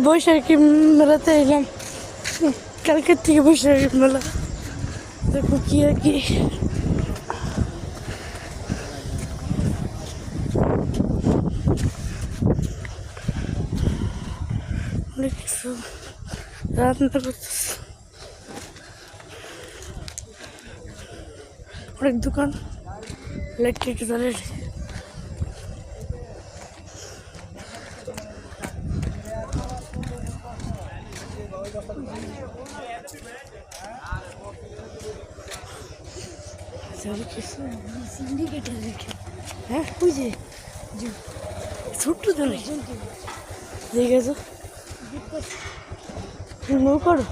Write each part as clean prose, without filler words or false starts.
বৈশাখী মেলাতে এলাম, কালকের থেকে বৈশাখী মেলা। দেখো কি আর কি, অনেক কিছু রান্না করতেছে, অনেক দোকান ইলেকট্রিক তারের। হ্যাঁ ওই যে ছোট্ট ধরে দেখে তো করো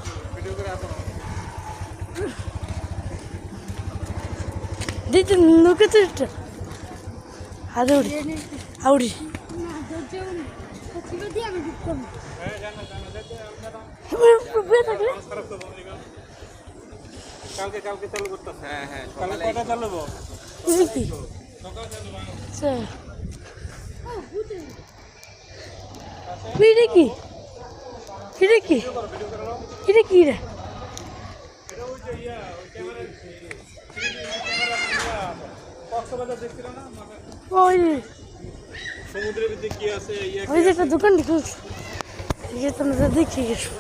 দিতে নৌকে তো একটা আদৌড়ি আউড়ি কালকে চালু করতেছে। হ্যাঁ হ্যাঁ, কালকে কয়টা চালু হবো? কি এটা কি, এটা কি, এটা কি রে? ওই সমুদ্রের ভিতরে কি আছে? ওই যে একটা দোকান খুলছে, তোমরা দেখে গেছো।